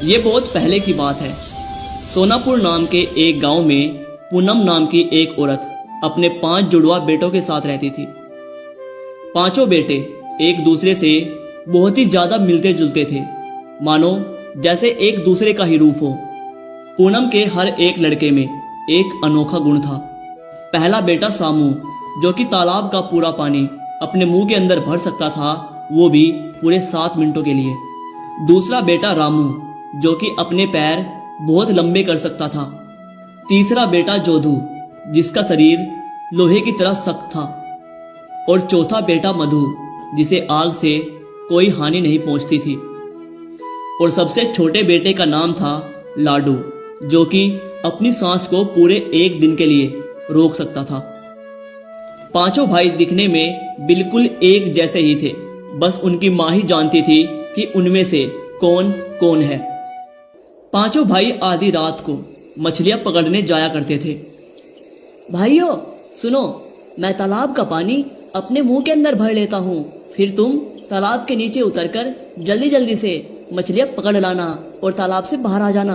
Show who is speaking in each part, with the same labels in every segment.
Speaker 1: ये बहुत पहले की बात है। सोनापुर नाम के एक गांव में पूनम नाम की एक औरत अपने 5 जुड़वा बेटों के साथ रहती थी। पांचों बेटे एक दूसरे से बहुत ही ज्यादा मिलते जुलते थे, मानो जैसे एक दूसरे का ही रूप हो। पूनम के हर एक लड़के में एक अनोखा गुण था। पहला बेटा सामू, जो कि तालाब का पूरा पानी अपने मुंह के अंदर भर सकता था, वो भी पूरे 7 मिनटों के लिए। दूसरा बेटा रामू, जो कि अपने पैर बहुत लंबे कर सकता था। तीसरा बेटा जोधू, जिसका शरीर लोहे की तरह सख्त था। और चौथा बेटा मधु, जिसे आग से कोई हानि नहीं पहुंचती थी। और सबसे छोटे बेटे का नाम था लाडू, जो कि अपनी सांस को पूरे 1 दिन के लिए रोक सकता था। पांचों भाई दिखने में बिल्कुल एक जैसे ही थे, बस उनकी माँ ही जानती थी कि उनमें से कौन कौन है। पांचों भाई आधी रात को मछलियां पकड़ने जाया करते थे। भाइयों सुनो, मैं तालाब का पानी अपने मुंह के अंदर भर लेता हूँ, फिर तुम तालाब के नीचे उतरकर जल्दी जल्दी से मछलियां पकड़ लाना और तालाब से बाहर आ जाना।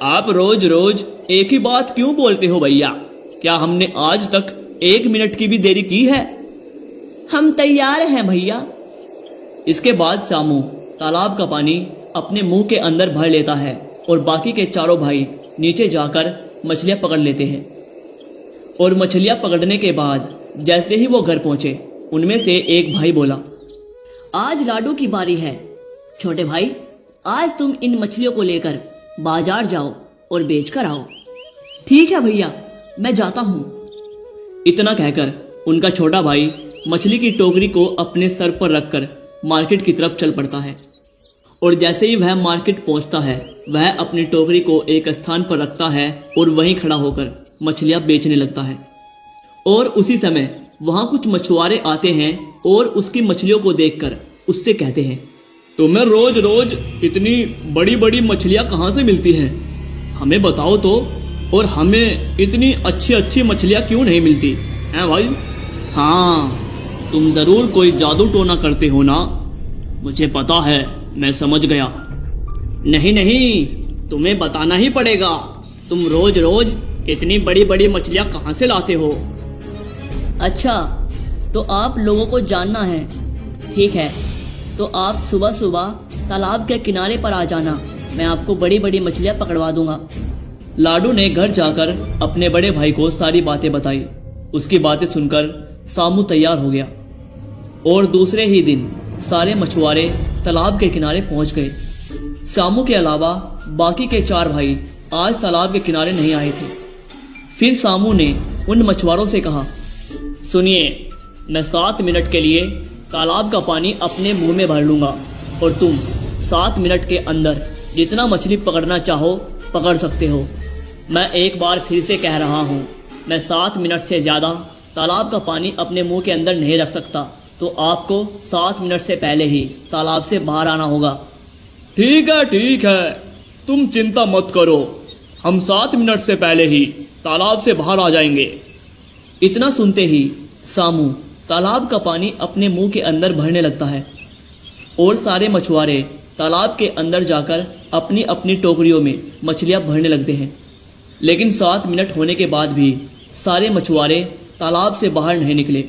Speaker 2: आप रोज रोज एक ही बात क्यों बोलते हो भैया? क्या हमने आज तक 1 मिनट की भी देरी की है?
Speaker 1: हम तैयार हैं भैया। इसके बाद सामू तालाब का पानी अपने मुंह के अंदर भर लेता है और बाकी के चारों भाई नीचे जाकर मछलियां पकड़ लेते हैं। और मछलियां पकड़ने के बाद जैसे ही वो घर पहुंचे, उनमें से एक भाई बोला, आज लाडू की बारी है। छोटे भाई, आज तुम इन मछलियों को लेकर बाजार जाओ और बेच कर आओ। ठीक है भैया, मैं जाता हूँ।
Speaker 2: इतना कहकर उनका छोटा भाई मछली की टोकरी को अपने सर पर रखकर मार्केट की तरफ चल पड़ता है। और जैसे ही वह मार्केट पहुंचता है, वह अपनी टोकरी को एक स्थान पर रखता है और वहीं खड़ा होकर मछलियां बेचने लगता है। और उसी समय वहां कुछ मछुआरे आते हैं और उसकी मछलियों को देखकर उससे कहते हैं,
Speaker 1: तुम्हें रोज रोज इतनी बड़ी बड़ी मछलियां कहाँ से मिलती हैं? हमें बताओ तो, और हमें इतनी अच्छी अच्छी मछलियां क्यों नहीं मिलती हैं भाई?
Speaker 2: हाँ, तुम जरूर कोई जादू टोना करते हो ना? मुझे पता है, मैं समझ गया।
Speaker 1: नहीं नहीं, तुम्हें बताना ही पड़ेगा। तुम रोज रोज इतनी बड़ी बड़ी मछलियां कहाँ से लाते हो? अच्छा, तो आप लोगों को जानना है। ठीक है, तो आप सुबह सुबह तालाब के किनारे पर आ जाना, मैं आपको बड़ी बड़ी मछलियां पकड़वा दूंगा। लाडू ने घर जाकर अपने बड़े भाई को सारी बातें बताई। उसकी बातें सुनकर सामू तैयार हो गया और दूसरे ही दिन सारे मछुआरे तालाब के किनारे पहुंच गए। सामू के अलावा बाकी के 4 भाई आज तालाब के किनारे नहीं आए थे। फिर सामू ने उन मछुआरों से कहा, सुनिए, मैं 7 मिनट के लिए तालाब का पानी अपने मुंह में भर लूंगा और तुम 7 मिनट के अंदर जितना मछली पकड़ना चाहो पकड़ सकते हो। मैं एक बार फिर से कह रहा हूँ, मैं 7 मिनट से ज़्यादा तालाब का पानी अपने मुंह के अंदर नहीं रख सकता, तो आपको 7 मिनट से पहले ही तालाब से बाहर आना होगा।
Speaker 2: ठीक है, तुम चिंता मत करो, हम 7 मिनट से पहले ही तालाब से बाहर आ जाएंगे।
Speaker 1: इतना सुनते ही सामू तालाब का पानी अपने मुंह के अंदर भरने लगता है और सारे मछुआरे तालाब के अंदर जाकर अपनी अपनी टोकरियों में मछलियां भरने लगते हैं। लेकिन 7 मिनट होने के बाद भी सारे मछुआरे तालाब से बाहर नहीं निकले।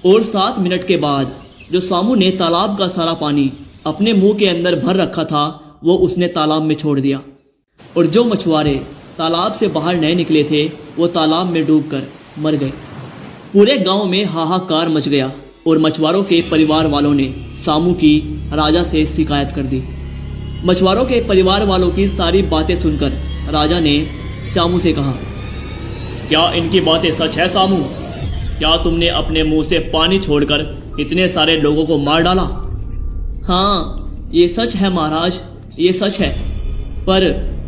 Speaker 1: और 7 मिनट के बाद जो सामू ने तालाब का सारा पानी अपने मुंह के अंदर भर रखा था, वो उसने तालाब में छोड़ दिया। और जो मछुआरे तालाब से बाहर नहीं निकले थे, वो तालाब में डूबकर मर गए। पूरे गांव में हाहाकार मच गया और मछुआरों के परिवार वालों ने सामू की राजा से शिकायत कर दी। मछुआरों के परिवार वालों की सारी बातें सुनकर राजा ने सामू से कहा,
Speaker 2: क्या इनकी बातें सच है सामू? क्या तुमने अपने मुंह से पानी छोड़कर इतने सारे लोगों को मार डाला?
Speaker 1: हाँ, ये सच है महाराज, ये सच है। पर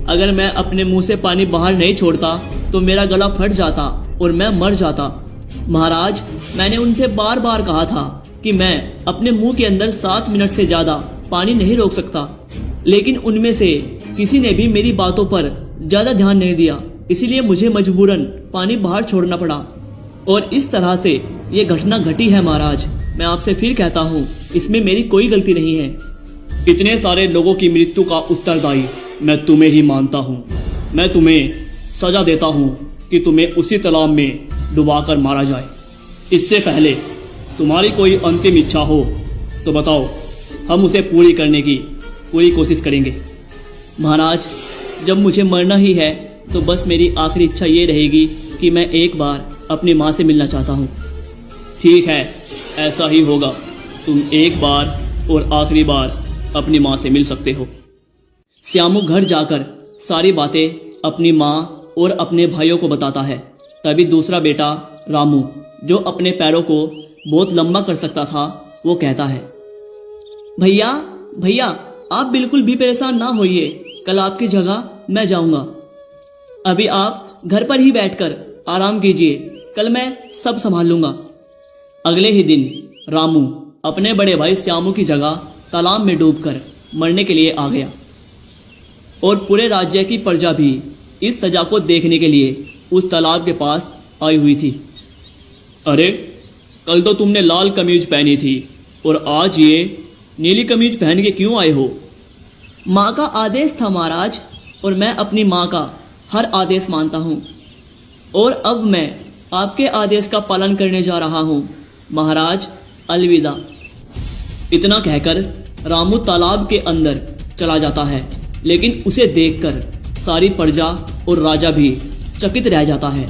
Speaker 1: अगर मैं अपने मुंह से पानी बाहर नहीं छोड़ता तो मेरा गला फट जाता और मैं मर जाता। महाराज, मैंने उनसे बार बार कहा था कि मैं अपने मुंह के अंदर 7 मिनट से ज्यादा पानी नहीं रोक सकता, लेकिन उनमें से किसी ने भी मेरी बातों पर ज्यादा ध्यान नहीं दिया, इसीलिए मुझे मजबूरन पानी बाहर छोड़ना पड़ा और इस तरह से ये घटना घटी है। महाराज, मैं आपसे फिर कहता हूँ, इसमें मेरी कोई गलती नहीं है।
Speaker 2: इतने सारे लोगों की मृत्यु का उत्तरदायी मैं तुम्हें ही मानता हूँ। मैं तुम्हें सजा देता हूँ कि तुम्हें उसी तालाब में डुबाकर मारा जाए। इससे पहले तुम्हारी कोई अंतिम इच्छा हो तो बताओ, हम उसे पूरी करने की पूरी कोशिश करेंगे।
Speaker 1: महाराज, जब मुझे मरना ही है तो बस मेरी आखिरी इच्छा ये रहेगी कि मैं एक बार अपनी माँ से मिलना चाहता हूँ।
Speaker 2: ठीक है, ऐसा ही होगा। तुम एक बार और आखिरी बार अपनी माँ से मिल सकते हो।
Speaker 1: श्यामू घर जाकर सारी बातें अपनी माँ और अपने भाइयों को बताता है। तभी दूसरा बेटा रामू, जो अपने पैरों को बहुत लंबा कर सकता था, वो कहता है, भैया भैया, आप बिल्कुल भी परेशान ना होइए, कल आपकी जगह मैं जाऊंगा। अभी आप घर पर ही बैठकर आराम कीजिए, कल मैं सब संभाल लूंगा। अगले ही दिन रामू अपने बड़े भाई श्यामू की जगह तालाब में डूबकर मरने के लिए आ गया और पूरे राज्य की प्रजा भी इस सजा को देखने के लिए उस तालाब के पास आई हुई थी।
Speaker 2: अरे, कल तो तुमने लाल कमीज पहनी थी और आज ये नीली कमीज पहन के क्यों आए हो?
Speaker 1: माँ का आदेश था महाराज, और मैं अपनी माँ का हर आदेश मानता हूँ, और अब मैं आपके आदेश का पालन करने जा रहा हूँ। महाराज, अलविदा।
Speaker 2: इतना कहकर रामू तालाब के अंदर चला जाता है, लेकिन उसे देखकर सारी प्रजा और राजा भी चकित रह जाता है,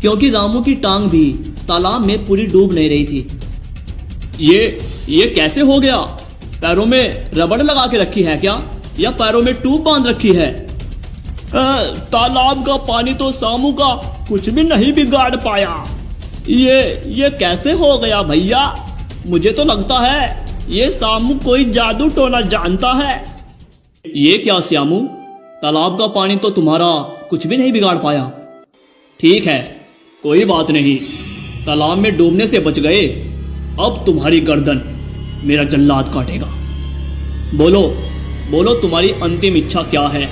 Speaker 1: क्योंकि रामू की टांग भी तालाब में पूरी डूब नहीं रही थी।
Speaker 2: ये कैसे हो गया? पैरों में रबड़ लगा के रखी है क्या, या पैरों में ट्यूब बांध रखी है? तालाब का पानी तो सामू का कुछ भी नहीं बिगाड़ पाया। ये कैसे हो गया भैया? मुझे तो लगता है ये सामू कोई जादू टोना जानता है। ये क्या श्यामू, तालाब का पानी तो तुम्हारा कुछ भी नहीं बिगाड़ पाया। ठीक है, कोई बात नहीं, तालाब में डूबने से बच गए। अब तुम्हारी गर्दन मेरा जल्लाद काटेगा। बोलो बोलो, तुम्हारी अंतिम इच्छा क्या है?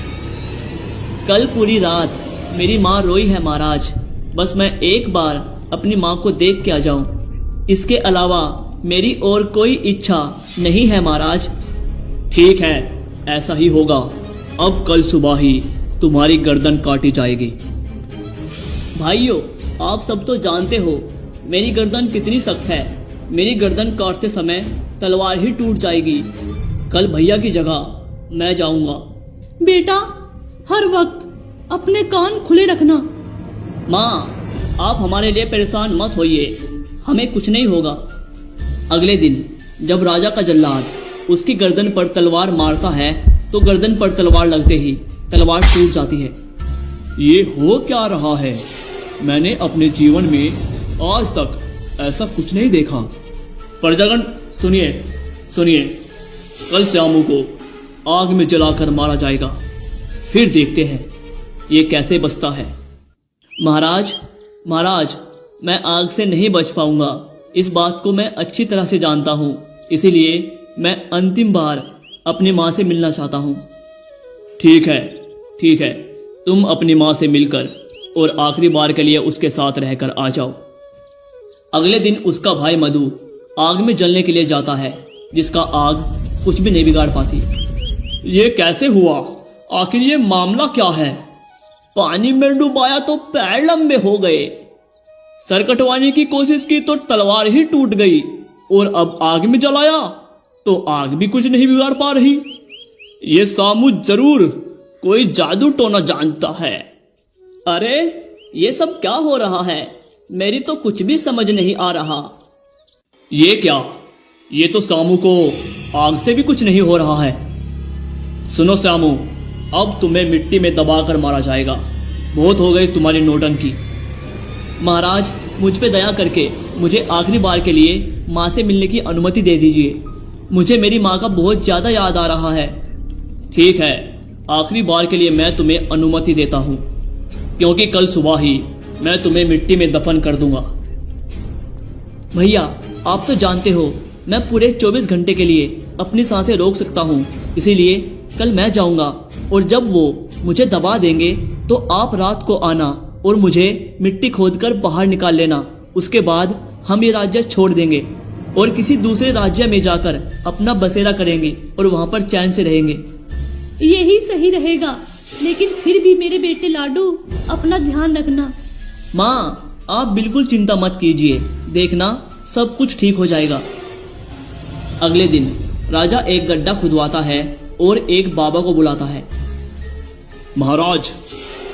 Speaker 1: कल पूरी रात मेरी माँ रोई है महाराज, बस मैं एक बार अपनी माँ को देख के आ जाऊं। इसके अलावा मेरी और कोई इच्छा नहीं है महाराज।
Speaker 2: ठीक है, ऐसा ही होगा। अब कल सुबह ही तुम्हारी गर्दन काटी जाएगी।
Speaker 1: भाइयों, आप सब तो जानते हो मेरी गर्दन कितनी सख्त है। मेरी गर्दन काटते समय तलवार ही टूट जाएगी।
Speaker 2: कल भैया की जगह मैं जाऊंगा।
Speaker 1: बेटा, हर वक्त अपने कान खुले रखना।
Speaker 2: माँ, आप हमारे लिए परेशान मत होइए, हमें कुछ नहीं होगा।
Speaker 1: अगले दिन जब राजा का जल्लाद उसकी गर्दन पर तलवार मारता है तो गर्दन पर तलवार लगते ही तलवार टूट जाती है।
Speaker 2: ये हो क्या रहा है? मैंने अपने जीवन में आज तक ऐसा कुछ नहीं देखा। प्रजागण सुनिए सुनिए, कल श्यामू को आग में जलाकर मारा जाएगा, फिर देखते हैं ये कैसे बचता है।
Speaker 1: महाराज, मैं आग से नहीं बच पाऊंगा, इस बात को मैं अच्छी तरह से जानता हूँ। इसीलिए मैं अंतिम बार अपनी माँ से मिलना चाहता हूँ।
Speaker 2: ठीक है, तुम अपनी माँ से मिलकर और आखिरी बार के लिए उसके साथ रहकर आ जाओ।
Speaker 1: अगले दिन उसका भाई मधु आग में जलने के लिए जाता है, जिसका आग कुछ भी नहीं बिगाड़ पाती।
Speaker 2: ये कैसे हुआ? आखिर ये मामला क्या है? पानी में डुबाया तो पैर लंबे हो गए, सर कटवाने की कोशिश की तो तलवार ही टूट गई, और अब आग में जलाया तो आग भी कुछ नहीं बिगाड़ पा रही। ये सामू जरूर कोई जादू टोना जानता है।
Speaker 1: अरे, ये सब क्या हो रहा है? मेरी तो कुछ भी समझ नहीं आ रहा।
Speaker 2: ये क्या? ये तो सामू को आग से भी कुछ नहीं हो रहा है। सुनो श्यामू, अब तुम्हें मिट्टी में दबाकर मारा जाएगा। बहुत हो गई तुम्हारी नौटंकी।
Speaker 1: महाराज, मुझ पे दया करके मुझे आखिरी बार के लिए माँ से मिलने की अनुमति दे दीजिए। मुझे मेरी माँ का बहुत ज्यादा याद आ रहा है।
Speaker 2: ठीक है, आखिरी बार के लिए मैं तुम्हें अनुमति देता हूँ, क्योंकि कल सुबह ही मैं तुम्हें मिट्टी में दफन कर दूंगा।
Speaker 1: भैया, आप तो जानते हो मैं पूरे 24 घंटे के लिए अपनी सांसें रोक सकता हूँ, इसीलिए कल मैं जाऊंगा, और जब वो मुझे दबा देंगे तो आप रात को आना और मुझे मिट्टी खोदकर बाहर निकाल लेना। उसके बाद हम ये राज्य छोड़ देंगे।
Speaker 2: और किसी दूसरे राज्य में जाकर अपना बसेरा करेंगे और वहां पर चैन से रहेंगे।
Speaker 3: यही सही रहेगा, लेकिन फिर भी मेरे बेटे लाडू अपना ध्यान रखना।
Speaker 2: माँ, आप बिल्कुल चिंता मत कीजिए, देखना सब कुछ ठीक हो जाएगा। अगले दिन राजा एक गड्ढा खुदवाता है और एक बाबा को बुलाता है।
Speaker 1: महाराज,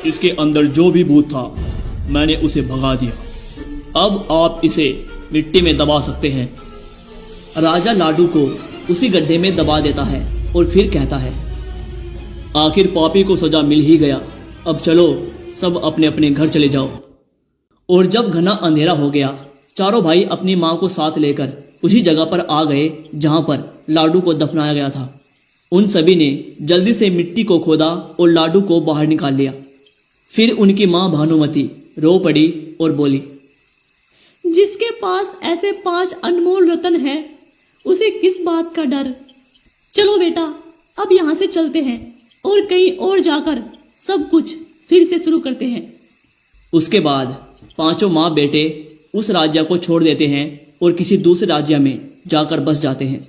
Speaker 1: इसके अंदर जो भी भूत था मैंने उसे भगा दिया। अब आप इसे मिट्टी में दबा सकते हैं।
Speaker 2: राजा लाडू को उसी गड्ढे में दबा देता है और फिर कहता है,
Speaker 1: आखिर पापी को सजा मिल ही गया। अब चलो सब अपने अपने घर चले जाओ।
Speaker 2: और जब घना अंधेरा हो गया, चारों भाई अपनी माँ को साथ लेकर उसी जगह पर आ गए जहां पर लाडू को दफनाया गया था। उन सभी ने जल्दी से मिट्टी को खोदा और लाडू को बाहर निकाल लिया। फिर उनकी माँ भानुमती रो पड़ी और बोली,
Speaker 3: जिसके पास ऐसे 5 अनमोल रत्न हैं, उसे किस बात का डर। चलो बेटा, अब यहाँ से चलते हैं और कहीं और जाकर सब कुछ फिर से शुरू करते हैं।
Speaker 2: उसके बाद पांचों माँ बेटे उस राज्य को छोड़ देते हैं और किसी दूसरे राज्य में जाकर बस जाते हैं।